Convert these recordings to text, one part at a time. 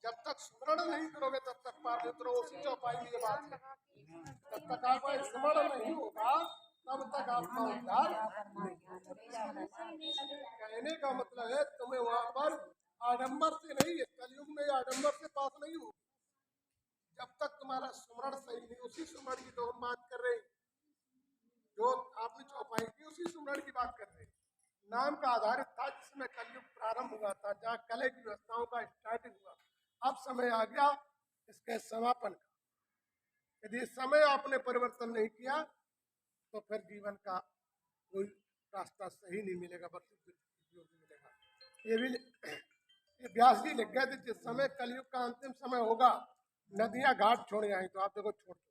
जब तक स्मरण नहीं करोगे तब तक पार नहीं उतरो। उसी चौपाई में ये बात है, जब तक आपका स्मरण नहीं होगा तब तक आपका उद्धार नहीं। कहने का मतलब है तुम्हें वहां पर आडंबर से नहीं है, कलयुग में आडंबर से पास नहीं हो जब तक तुम्हारा स्मरण सही नहीं। उसी स्मरण की तो हम बात कर रहे हैं, जो आपने चौपाई की उसी स्मरण की बात कर रहे हैं। नाम का आधारित था जिसमें कलयुग प्रारंभ हुआ था, जहाँ कलह की व्यवस्थाओं का स्टार्टिंग हुआ। अब समय आ गया इसके समापन का। यदि समय आपने परिवर्तन नहीं किया तो फिर जीवन का कोई रास्ता सही नहीं मिलेगा, बल्कि मिलेगा। ये भी ये व्यास जी लिख गए थे, जिस समय कलयुग का अंतिम समय होगा नदियां घाट छोड़े आई, तो आप देखो छोड़ दो।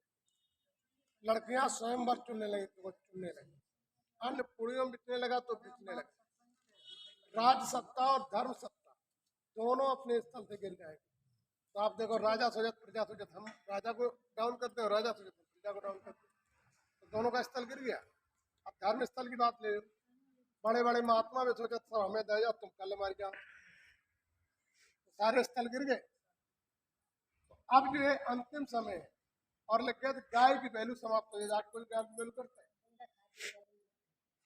लड़कियां स्वयंवर चुनने लगी तो वो चुनने लगी, अन्न पुड़ियों बिकने लगा तो बिकने लगा। राज सत्ता और धर्म सत्ता दोनों अपने स्थल से गिर जाएंगे। तो आप देखो राजा सुजत प्रजा सुजत, हम राजा को डाउन करते हो, राजा सुजत प्रजा को डाउन करते हो, तो दोनों का स्थल गिर गया। अब धर्म स्थल की बात ले लो, बड़े बड़े महात्मा भी सोचत सब हमें दे जाओ, तुम कल मार जाओ, तो सारे स्थल गिर गए। तो अब जो है अंतिम समय है, और लगे गाय की वैल्यू समाप्त हो जाए, कोई गाय की वैल्यू करता है,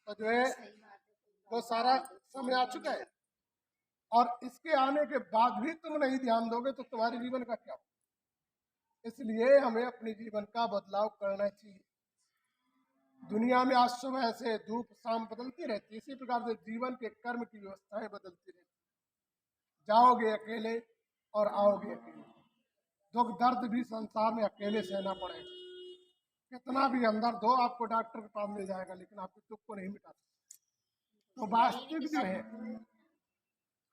तो जो है वो सारा समय आ चुका है। और इसके आने के बाद भी तुम नहीं ध्यान दोगे तो तुम्हारे जीवन का क्या होगा। इसलिए हमें अपने जीवन का बदलाव करना चाहिए। दुनिया में आज सुबह से धूप शाम बदलती रहती है, इसी प्रकार से जीवन के कर्म की व्यवस्थाएं बदलती रहती। जाओगे अकेले और आओगे अकेले, दुख दर्द भी संसार में अकेले सहना पड़ेगा। कितना भी हमदर्द हो आपको डॉक्टर के पास मिल जाएगा, लेकिन आपके दुख को नहीं मिटा सकता। तो वास्तविक जो है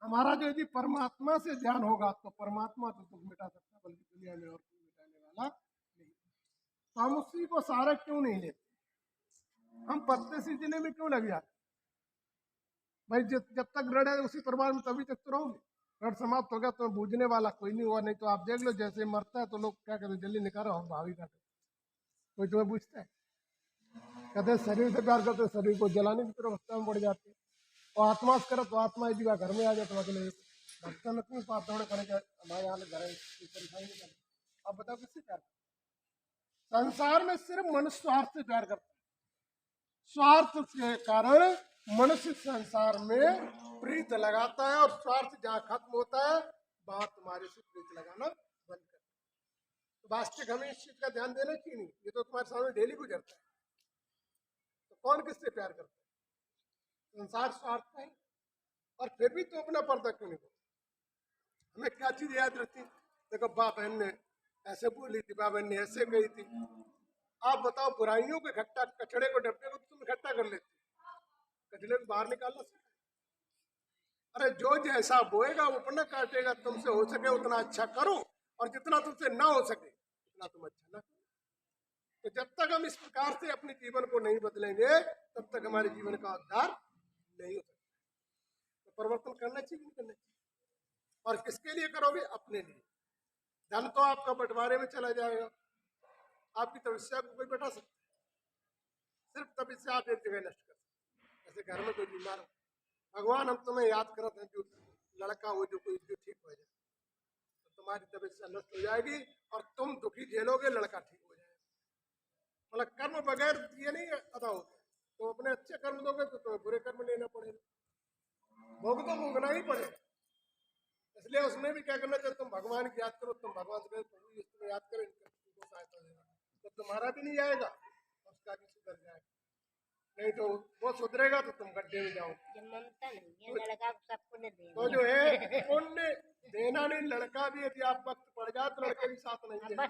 हमारा जो यदि परमात्मा से ध्यान होगा तो परमात्मा तो दुख मिटा सकता है, बल्कि दुनिया में और कोई मिटाने वाला नहीं। तो हम उसी को सारा क्यों नहीं लेते, हम पत्ते सींचने में क्यों लग जाते भाई। जब तक रड़ है उसी परिवार में तभी तक तो रहोगे। रड़ समाप्त हो गया तो बूझने वाला कोई नहीं हुआ। नहीं तो आप देख लो जैसे मरता है तो लोग क्या कहते हैं, जल्दी निकालो हम भावी काटे, कोई तुम्हें पूछता है। कहते हैं शरीर से प्यार करते, शरीर को जलाने की तरफ अवस्था में बढ़ जाते हैं। और आत्मा से करो तो आत्मा यदि घर में आ जाए तो अगले भक्तन क्यों पाप दौड़े करेगा, हमारे यहाँ घर है परेशानी नहीं करे। आप बताओ किससे प्यार करते? संसार में सिर्फ मनुष्य स्वार्थ से प्यार करता है। स्वार्थ के कारण मनुष्य संसार में प्रीत लगाता है, और स्वार्थ जहाँ खत्म होता है वहां तुम्हारे से प्रीत लगाना बंद कर। तो वास्तविक हमें इस चीज का ध्यान देना चाहिए नहीं, ये तो तुम्हारे सामने डेली गुजरता है। तो कौन किससे प्यार करता है? संसार स्वार्थ है, और फिर भी तो अपना पर्दा क्यों नहीं? हमें क्या चीज याद रहती है? देखो बा बहन ने ऐसे बोली थी, बा बहन ने ऐसे कही थी। आप बताओ बुराइयों के इकट्ठा, कचड़े को डब्बे को तुम इकट्ठा कर लेते, कचड़े को बाहर निकालना सीखा। अरे जो जैसा बोएगा वो अपना काटेगा। तुमसे हो सके उतना अच्छा करो, और जितना तुमसे ना हो सके उतना तुम अच्छा ना करो। तो जब तक हम इस प्रकार से अपने जीवन को नहीं बदलेंगे तब तक हमारे जीवन का उद्धार नहीं हो सकता। तो परिवर्तन करना चाहिए नहीं करना चाहिए? और किसके लिए करोगे? अपने लिए। धन तो आपका बंटवारे में चला जाएगा, आपकी तपस्या को कोई बता सकता है? सिर्फ तपस्या आप एक जगह नष्ट कर सकते। जैसे घर में कोई बीमार हो, भगवान हम तुम्हें याद करते हैं, जो लड़का हो जो कोई जो ठीक हो जाए, तो तुम्हारी तपस्या नष्ट हो जाएगी और तुम दुखी झेलोगे, लड़का ठीक हो जाएगा। मतलब कर्म बगैर ये नहीं अदा होता। तो अपने अच्छे कर्म दोगे तो तुम्हें बुरे कर्म लेना पड़ेगा, भोग तो भोगना ही पड़ेगा। इसलिए उसमें भी क्या करना चाहिए? तुम भगवान की याद करो, तुम भगवान से प्रभु ये तुम्हें याद करो, इनको सहायता देना, तो तुम्हारा भी नहीं आएगा और उसका भी सुधर जाएगा। नहीं तो वो सुधरेगा तो तुम गड्ढे में जाओगे। तो जो है पुण्य देना नहीं, लड़का भी यदि आप वक्त पड़ जाए तो लड़के भी साथ नहीं देंगे। तो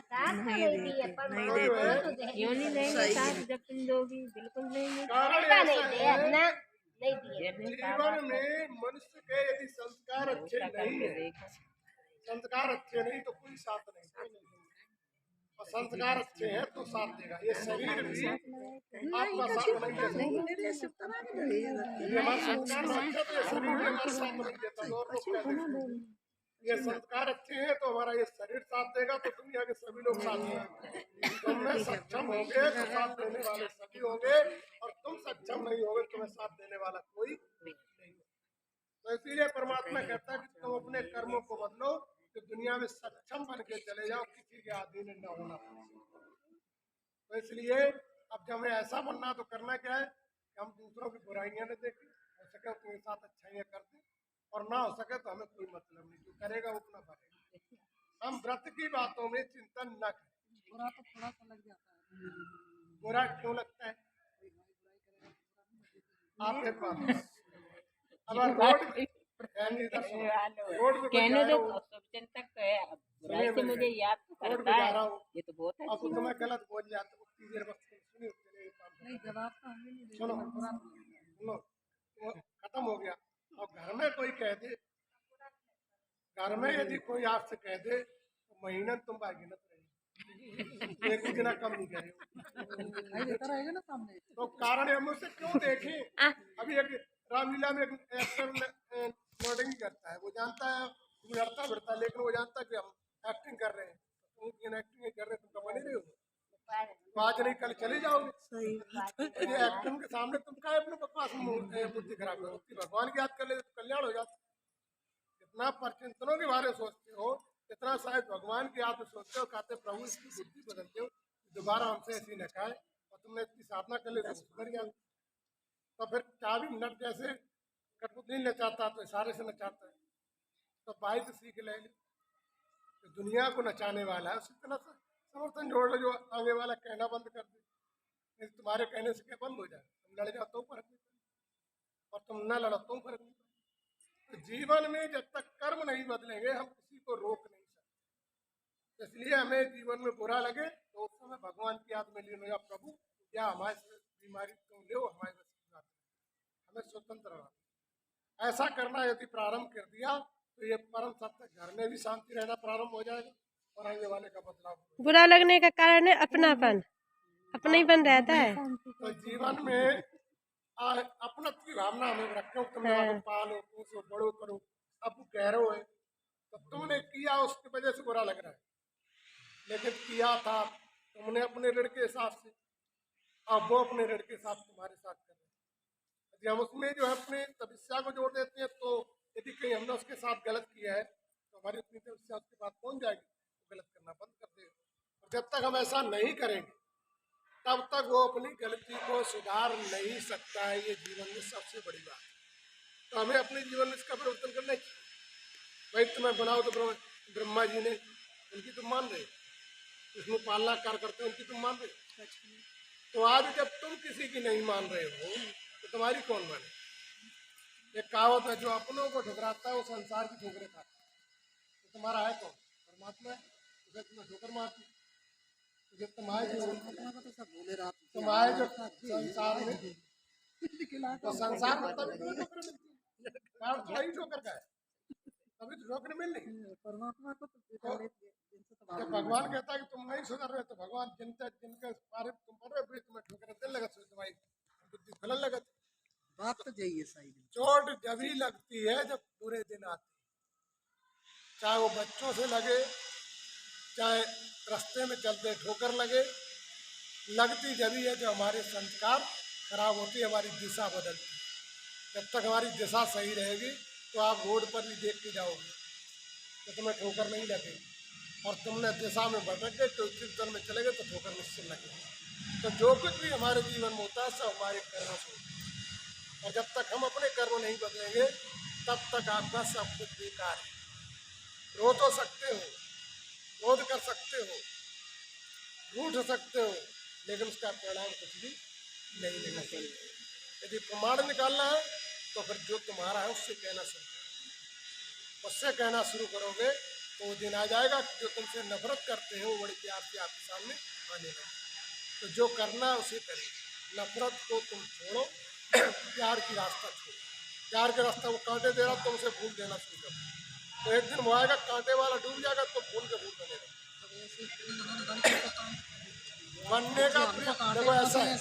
जो है कारण ऐसा है, जीवन में मनुष्य के यदि संस्कार अच्छे नहीं है, संस्कार अच्छे नहीं तो कोई साथ नहीं देगा, और संस्कार अच्छे हैं तो साथ देगा। ये शरीर भी आपका साथ नहीं देता। हमारा संस्कार अच्छा तो ये शरीर भी हमारा साथ नहीं देता, और लोग क्या देखेंगे? ये संस्कार अच्छे हैं तो हमारा ये शरीर साथ देगा, तो दुनिया के सभी लोग साथ देंगे। तुम में सक्षम होंगे तो साथ देने वाले सभी होंगे, और तुम सक्षम नहीं होगे तुम्हें साथ देने वाला कोई नहीं होगा। तो इसीलिए परमात्मा कहता है कि तुम अपने कर्मों को बदलो, कि दुनिया में सक्षम बन के चले जाओ, किसी के अधीन न होना। तो इसलिए अब जब हमें ऐसा बनना तो करना क्या है कि हम दूसरों की बुराइयां न देखें, हो सके अपने साथ अच्छाइयाँ कर दें, और ना हो सके तो हमें कोई मतलब नहीं, जो करेगा वो अपना भरेगा। हम व्रत की बातों में चिंतन न करें। बुरा तो थोड़ा सा लग जाता है। बुरा क्यों लगता है? आप एक बात, अगर रोड रोड पे कोई कहने जा दो, रहा हो, शुभचिंतक तो है, अब बुराई सुनिए से मुझे याद तो रोड करता पे जा है, रहा हूँ, ये तो बहुत अब अच्छी तुम्हें बात है। गलत बोल जाते हो, उतनी देर बस सुनिए, चलिए काम करो। नहीं, जवाब तो हमें नहीं देते, सुनो पर बुरा तो लगता है। सुनो, वो खत्म हो गया। और घर में कोई कह दे, घर में यदि कोई आपसे कह दे तो महीना तुम बागी न रहेगी, एक दिन कम नहीं करे। दिखाई देता रहेगा ना सामने। तो कारण हम उसे क्यों देखें? अभी एक रामलीला में एक एक्टर नोटिंग करता है, वो जानता है लड़ता भिड़ता, लेकिन वो जानता है कि हम एक्टिंग कर रहे हैं, तुम एक्टिंग कर रहे, तुम तो बने रहे हो, तो आज नहीं कल चले जाओगे। तो ये एक्टिंग के सामने तुम क्या अपने बकवास में बुद्धि खराब करो, भगवान की याद कर ले तो कल्याण हो जाता। इतना परचिंतनों के बारे में सोचते हो, इतना शायद भगवान की याद में सोचते हो, कहते प्रभु इसकी बुद्धि बदलते हो, दोबारा हमसे ऐसी न खाए, और तुमने इतनी साधना कर ली तो सुधर गया। तो फिर 24 मिनट जैसे कठपुतली नचाता तो इशारे से नचाता है, तो बाई से सीख ले ली। तो दुनिया को नचाने वाला है, उसी तरह से समर्थन जोड़ लो, जो आगे वाला कहना बंद कर दे। नहीं तो तुम्हारे कहने से क्या बंद हो जाए, तुम लड़ जाओ तो फर्क नहीं पड़े, और तुम न लड़ो तो फर्क नहीं पड़े। तो जीवन में जब तक कर्म नहीं बदलेंगे हम किसी को रोक नहीं सकते। इसलिए हमें जीवन में बुरा लगे तो उस समय भगवान की याद में लीन हो जाओ, प्रभु क्या हमारे से बीमारी तुम लो, हमारे बस की बात नहीं, हमें स्वतंत्र रहना। ऐसा करना यदि प्रारंभ कर दिया तो ये परम सत्य, घर में भी शांति रहना प्रारंभ हो जाएगा और आगे वाले का बदलाव। बुरा लगने का कारण है अपनापन, अपनापन रहता है। तो जीवन में अपना की भावना हमें रखो, तुमने पालो पोसो बड़ो करो, अब कह रहे हो है तो तुमने किया उसकी वजह से बुरा लग रहा है, लेकिन किया था तुमने अपने ऋण के हिसाब से, अब वो अपने ऋण के हिसाब तुम्हारे साथ कर रहे हैं। यदि हम उसमें जो है अपने तपस्या को जोड़ देते हैं, तो यदि कहीं हमने उसके साथ गलत किया है तो हमारी अपनी तपस्या उसके बाद पहुंच जाएगी, तो गलत करना बंद कर देगा। और जब तक हम ऐसा नहीं करेंगे तब तक वो अपनी गलती को सुधार नहीं सकता है। ये जीवन में सबसे बड़ी बात है। तो हमें अपने जीवन में इसका परिवर्तन करना चाहिए। भाई तुम्हें बनाओ तो ब्रह्मा जी ने, उनकी तुम मान रहे, विष्णु पालना कार्य करते हैं, उनकी तुम मान रहे। तो आज जब तुम किसी की नहीं मान रहे हो तो तुम्हारी कौन माने? एक कहावत है, जो अपनों को ठुकराता है वो संसार की ठोकरें खाता है। तो तुम्हारा है कौन? परमात्मा है, उसे तुम्हें ठोकर मारती। तुम्हारे जो संसार में तो संसार में तभी तो ठोकर मिलती है, कारण थोड़ी ठोकर का है, तभी तो ठोकर मिल रही। परमात्मा को तो जब भगवान कहता है कि तुम नहीं सुधर रहे, तो भगवान जिनके बारे में तुम पढ़ रहे हो तुम्हें ठोकर दिल लगा, तुम्हारी बुद्धि फलन लगा। बात तो यही है, सही है। चोट जब ही लगती है जब बुरे दिन आते, चाहे वो बच्चों से लगे, चाहे रास्ते में चलते ठोकर लगे, लगती जब ही है जब हमारे संस्कार खराब होती है, हमारी दिशा बदलती है। जब तक हमारी दिशा सही रहेगी तो आप रोड पर भी देख के जाओगे तो तुम्हें ठोकर नहीं लगेगी, और तुमने दिशा में भटक गए तो चिंतन में चले गए तो ठोकर निश्चित लगेगी। तो जो कुछ भी हमारे जीवन में होता है सब हमारे कर्मों से होता है, और जब तक हम अपने कर्म नहीं बदलेंगे तब तक आपका सब कुछ बेकार है। रो तो सकते हो, क्रोध कर सकते हो, रूठ सकते हो, लेकिन उसका परिणाम कुछ भी नहीं लेना चाहिए। यदि प्रमाण निकालना है तो फिर जो तुम्हारा है उससे कहना शुरू करो, उससे कहना शुरू करोगे तो वो दिन आ जाएगा जो तुमसे नफरत करते हैं वो बड़े प्यार से आपके सामने आने लगे। तो जो करना है उसे करें, नफरत को तुम छोड़ो, प्यार की रास्ता छोड़ो। प्यार के रास्ता वो कांटे दे रहा तुम उसे फूल देना शुरू करो, तो एक दिन वो आएगा कांटे वाला डूब जाएगा तो फूल के फूल बनेगा। बनने का देखो ऐसा है,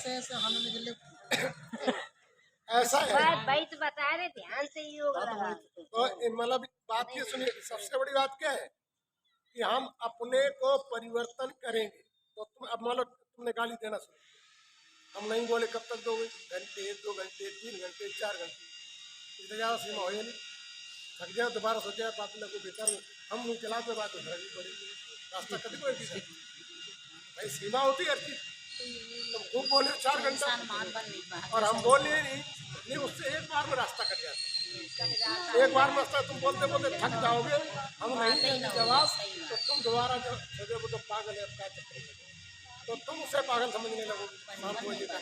ऐसा है भाई तो बता रहे ध्यान से योग लगा। तो मतलब बात ये सुनिए, सबसे बड़ी बात क्या है कि हम अपने को परिवर्तन करेंगे। तो तुम अब मान लो तुमने गाली देना शुरू, हम नहीं बोले कब तक दोगे? घंटे, 2 घंटे, 3 घंटे, 4 घंटे, इससे ज़्यादा सीमा हो नहीं। थक जाए दोबारा सोचा बात लगो बेकार, हम मुँह चलाते बात उधर भी पड़ेगी, रास्ता कभी कोई भी भाई सीमा होती है हर चीज। तुम खूब बोले 4 घंटा और हम बोले नहीं, उससे एक बार में रास्ता कट जाता है। एक बार में रास्ता तुम बोलते बोलते थक जाओगे, हम नहीं देंगे जवाब, तो तुम दोबारा जब सोचोगे तो पागल है क्या चक्कर में, तो तुम उसे पागल समझने लगोगे। शांत हो जाएगा,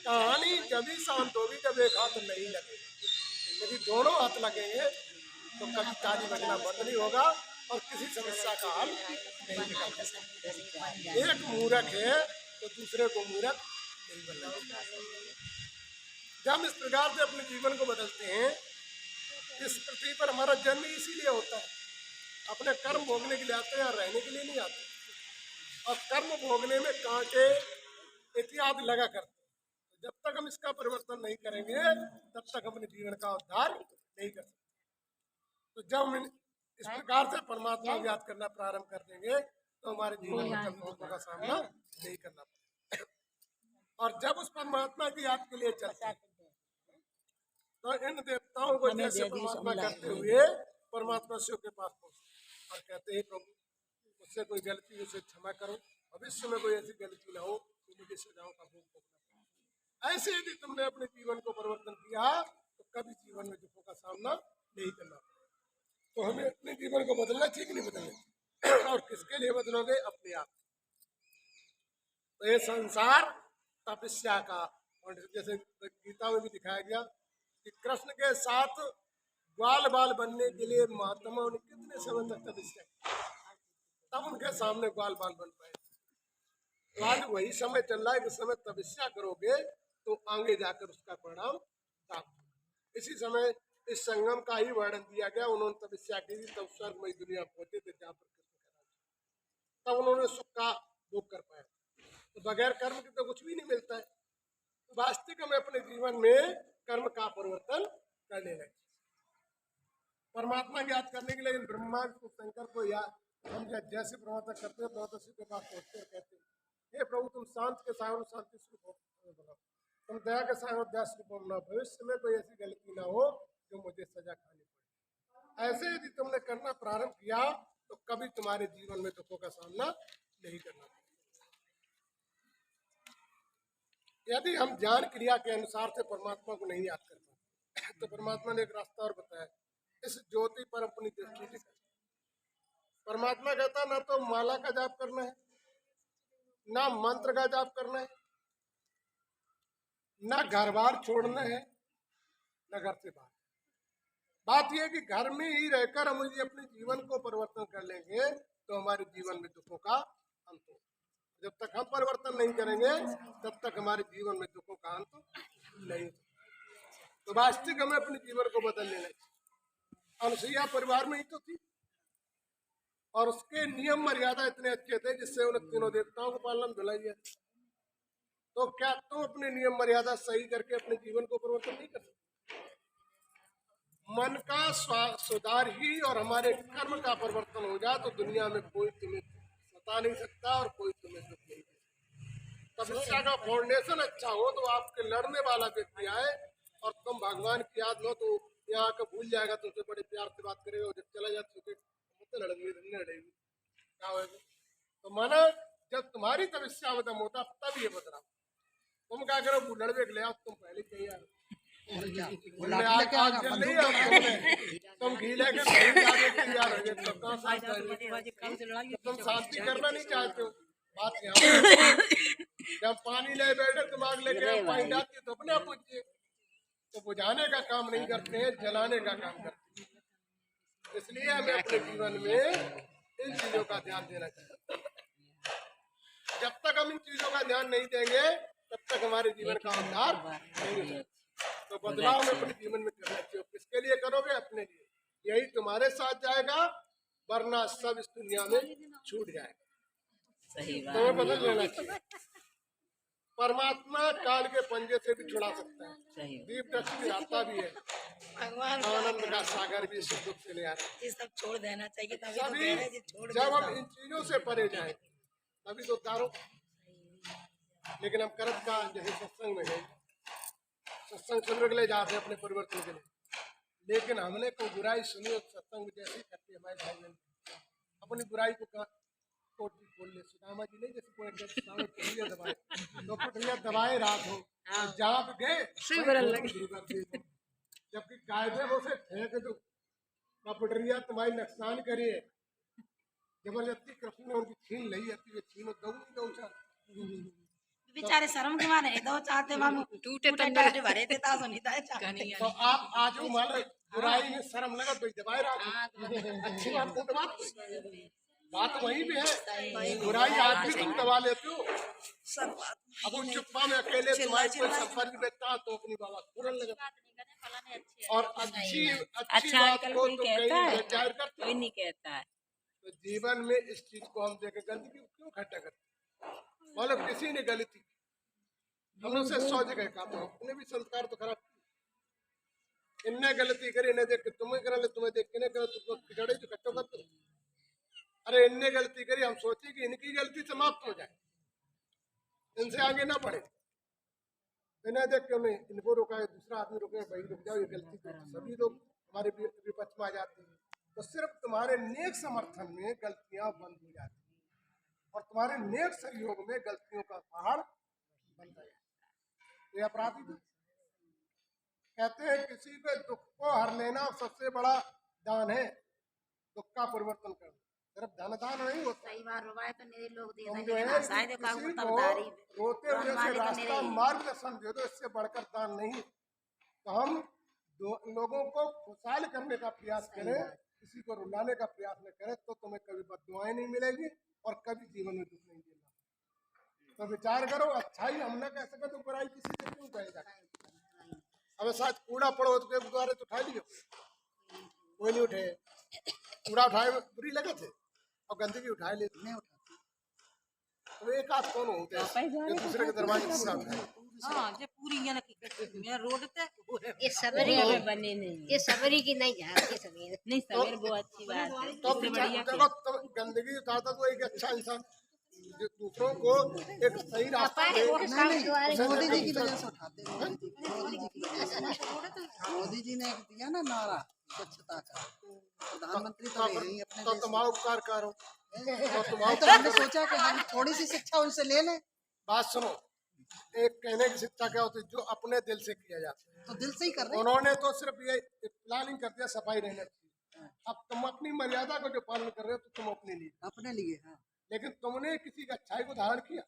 कहानी जब ही शांत होगी जब एक हाथ नहीं लगेगा। यदि दोनों हाथ लगेंगे तो कभी ताली बजना बंद नहीं होगा और किसी समस्या का हल नहीं निकलेगा। एक मूर्ख है तो दूसरे को मूर्ख नहीं बनना। जब इस प्रकार से अपने जीवन को बदलते हैं, इस पृथ्वी पर हमारा जन्म इसीलिए होता है, अपने कर्म भोगने के लिए आते हैं, रहने के लिए नहीं आते। और कर्म भोगने में कांटे इत्यादि लगा करते हैं। जब तक हम इसका परिवर्तन नहीं करेंगे तब तक अपने जीवन का उद्धार नहीं कर सकते। तो जब हम इस प्रकार से परमात्मा को याद करना प्रारंभ कर देंगे तो हमारे जीवन में कभी दुखों का सामना नहीं करना पड़ेगा। और जब उस परमात्मा की याद के लिए चलते हैं तो इन देवताओं को जैसे परमात्मा करते हुए परमात्मा शिव के पास पहुंचते और कहते हैं प्रभु मुझसे कोई गलती उसे क्षमा करो, भविष्य में कोई ऐसी गलती ना हो तो मुझे सजाओं का भोग भोगना पड़े। ऐसे यदि तुमने अपने जीवन को परिवर्तन किया तो कभी जीवन में दुखों का सामना नहीं करना पड़ेगा। तो हमें अपने जीवन को बदलना ठीक नहीं बदलना। और किसके लिए बदलोगे? अपने आप। तो ये संसार तपस्या का, और जैसे गीता में भी दिखाया गया कि कृष्ण के साथ ग्वाल बाल बनने के लिए महात्माओं ने कितने समय तक तपस्या की, तब उनके सामने ग्वाल बाल बन पाए। तो आज वही समय चल रहा है कि समय तपस्या करोगे तो आगे जाकर उसका परिणाम प्राप्त। इसी समय इस संगम का ही वर्णन दिया गया। उन्होंने तपस्या की थी तब स्वर्गमयी दुनिया पहुंचे थे जहाँ पर कृष्ण तब उन्होंने सुख का भोग कर पाया। तो बगैर कर्म के तो कुछ भी नहीं मिलता है। तो वास्तविक में अपने जीवन में कर्म का परिवर्तन कर लेना चाहिए। परमात्मा की याद करने के लिए ब्रह्मा को शंकर को याद हम जैसे परमात्मा करते हैं परमात्मा शिव के पास पहुंचते हैं, कहते हैं हे प्रभु तुम शांत के सागर शांति स्वरूप बनाओ, तुम दया के सागर दया स्वरूप बनाओ, भविष्य में कोई ऐसी गलती ना हो जो मुझे सजा खानी पड़े। ऐसे यदि तुमने करना प्रारंभ किया तो कभी तुम्हारे जीवन में दुखों का सामना नहीं करना। यदि हम ज्ञान क्रिया के अनुसार से परमात्मा को नहीं याद कर पाते तो परमात्मा ने एक रास्ता और बताया, इस ज्योति पर अपनी दृष्टि टिका। परमात्मा कहता ना तो माला का जाप करना है, ना मंत्र का जाप करना है, ना घर बार छोड़ना है, ना घर से बाहर। बात यह कि घर में ही रहकर हम यदि अपने जीवन को परिवर्तन कर लेंगे तो हमारे जीवन में दुखों का अंत हो। जब तक हम परिवर्तन नहीं करेंगे तब तक हमारे जीवन में दुखों का अंत नहीं। तो वास्तविक हमें अपने जीवन को बदल लेना चाहिए। अनुसुईया परिवार में ही तो थी और उसके नियम मर्यादा इतने अच्छे थे जिससे उन्हें तीनों देवताओं को पालन दिलाई है। तो क्या तुम अपने नियम मर्यादा सही करके अपने जीवन को परिवर्तन नहीं कर सकते? मन का सुधार ही और हमारे कर्म का परिवर्तन हो जाए तो दुनिया में कोई तुम्हें सता नहीं सकता और कोई तुम्हें दुख नहीं दे सकता। तपस्या का फाउंडेशन अच्छा हो तो आपके लड़ने वाला व्यक्ति आए और तुम भगवान की याद लो तो यहाँ आकर भूल जाएगा, तुमसे बड़े प्यार से बात करेगा, जब चला जाए तो लड़ेगी क्या होगा। तो माना जब तुम्हारी तपस्या खत्म होता तब ये बदला। तुम क्या करो लड़वे के ले आओ, तुम पहले कही यार तुम घी लेके तैयार हो गए, तुम शांति करना नहीं चाहते हो। बात यहाँ जब पानी ले बैठे दिमाग लेके पानी डालते तो अपने आप बुझिए। तो बुझाने का काम नहीं करते हैं, जलाने का काम करते हैं। इसलिए हमें अपने जीवन में इन चीजों का ध्यान देना चाहिए। जब तक हम इन चीजों का ध्यान नहीं देंगे तब तक हमारे जीवन का उद्धार नहीं होगा। तो बदलाव में अपने जीवन में करना चाहिए। किसके लिए करोगे? अपने लिए। यही तुम्हारे साथ जाएगा, वरना सब इस दुनिया में छूट जाएगा। सही बात। तुम्हें बदल लेना चाहिए। परमात्मा काल के पंजे से भी छुड़ा सकता है, दीप दृष्टि आता भी है, आनंद का सागर भी सुख दुख से ले आता है। ये सब छोड़ देना चाहिए तभी तो सभी कह रहे हैं, छोड़ जब हम इन चीजों से परे जाए तभी तो उद्धार हो। लेकिन हम करत का जैसे सत्संग में गए, सत्संग सुनने के लिए जाते हैं अपने परिवर्तन के लिए, लेकिन हमने कोई बुराई सुनी और सत्संग जैसे करके हमारे भाई बहन अपनी बुराई को कोटी खोल ले। सुदामा जी नहीं जैसे कोई सामने पुटरिया दबाए तो पुटरिया दबाए रात हो जहाँ पे गए जबकि कायदे वो से फेंक दो पुटरिया तुम्हारी नुकसान करिए जबरदस्ती कृष्ण ने उनकी छीन ली है छीन दो बेचारे शर्म के मारे दो चाहते मानो टूटे तंदूर भरे थे तासो नहीं था तो आप आज मान बुराई में शर्म लगा तो दबाए रहा अच्छी बात तो दबा बात वहीं पे है बुराई आज भी तुम दबा लेते हो अब उस चुप्पा में अकेले तुम्हारे कोई संपर्क बेचता तो अपनी बाबा तुरंत लगा और अच्छी अच्छा बात अंकल को कोई तो कहता है जाहिर करते कोई नहीं कहता है तो जीवन में इस चीज को हम देखें गंदगी क्यों इकट्ठा करते मतलब किसी ने गलती हमने उसे 100 जगह कहा तो अपने भी संस्कार तो खराब किए। इनने गलती करी इन्हें देख के तुम्हें करा ले तुम्हें देख के नहीं करा तुमको खिचड़े जो कट्टो कर अरे इनने गलती करी हम सोचे कि इनकी गलती समाप्त हो जाए इनसे आगे ना बढ़े इन्हें देख के हमें इनको रोका है दूसरा आदमी रोके भाई रुक जाओ ये गलती तो सभी लोग हमारे विपक्ष में आ जाते हैं तो सिर्फ तुम्हारे नेक समर्थन में गलतियां बंद हो जाती हैं और तुम्हारे नेक सहयोग में गलतियों का पहाड़ बन गया ये अपराधी तो कहते हैं किसी के दुख को हर लेना सबसे बड़ा दान है दुख का परिवर्तन करना सिर्फ धन दान नहीं होता कई बार रुवाए तो मेरे लोग दे तुम देंगे जो है शायद का किसी को तबदारी रोते हुए से रास्ता मार्गदर्शन दे दो इससे बढ़कर दान नहीं तो हम लोगों को खुशहाल करने का प्रयास करें किसी को रुलाने का प्रयास न करें तो तुम्हें कभी बददुआएं नहीं मिलेगी और कभी जीवन में दुख नहीं देगा तो विचार करो अच्छाई हम न कह सके तो बुराई किसी से क्यों कहेगा अब शायद कूड़ा पड़ो तो गुरुद्वारे तो उठा लियो कोई नहीं उठे कूड़ा उठाए बुरी लगे थे और गंदगी उठाए ले नहीं उठाते तो एक आध कौन होते हैं जो दूसरे के दरवाजे कूड़ा उठाए हां जे पूरी ये मेरा रोड पे ये सबरी बने नहीं ये सबरी की नहीं झाड़ती सवेर नहीं सवेर बहुत अच्छी बात है तो देखो तो गंदगी उतारता तो एक अच्छा इंसान जो दूसरों को एक सही रास्ता दे मोदी जी की वजह से उठाते हैं मोदी जी ने एक दिया ना नारा स्वच्छता का प्रधानमंत्री तो यही अपने तो तुम उपकार करो तो हमने सोचा कि हम थोड़ी सी शिक्षा उनसे ले लें बात सुनो एक कहने की शिक्षा क्या होती है जो अपने दिल से किया जाता है तो दिल से ही कर रहे हैं उन्होंने तो सिर्फ ये प्लानिंग कर दिया सफाई रहने की अब तुम अपनी मर्यादा को जो पालन कर रहे हो तो तुम अपने लिए हाँ लेकिन तुमने किसी की अच्छाई को धारण किया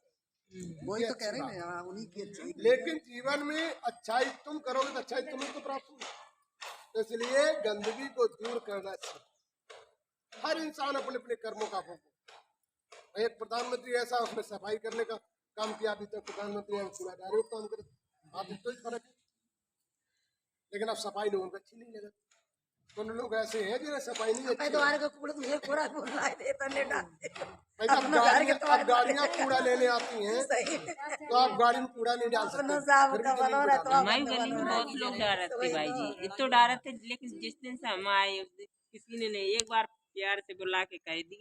वही तो कह रहे हैं ना उन्हीं की अच्छाई लेकिन जीवन में अच्छाई तुम करोगे तो अच्छाई तुम्हें तो प्राप्त होगी तो इसलिए गंदगी को दूर करना चाहिए हर इंसान अपने अपने कर्मों का भोग एक प्रधानमंत्री ऐसा उसने सफाई करने का काम किया अभी तक प्रधानमंत्री कूड़ादारों का काम करे आप तो ही फर्क है लेकिन अब सफाई लोगों को अच्छी नहीं लगा तो लोग ऐसे हैं जिन्हें सफाई नहीं अच्छी द्वार का कूड़ा मुझे कूड़ा बोला दे तो ले डालते अब गाड़ियां कूड़ा लेने आती हैं तो आप गाड़ी में कूड़ा नहीं डाल सकते हमारी गली में बहुत लोग डर रहे थे भाई जी इतो डर रहे थे लेकिन जिस दिन से हम आए किसी ने नहीं एक बार प्यार से बुला के कह दिया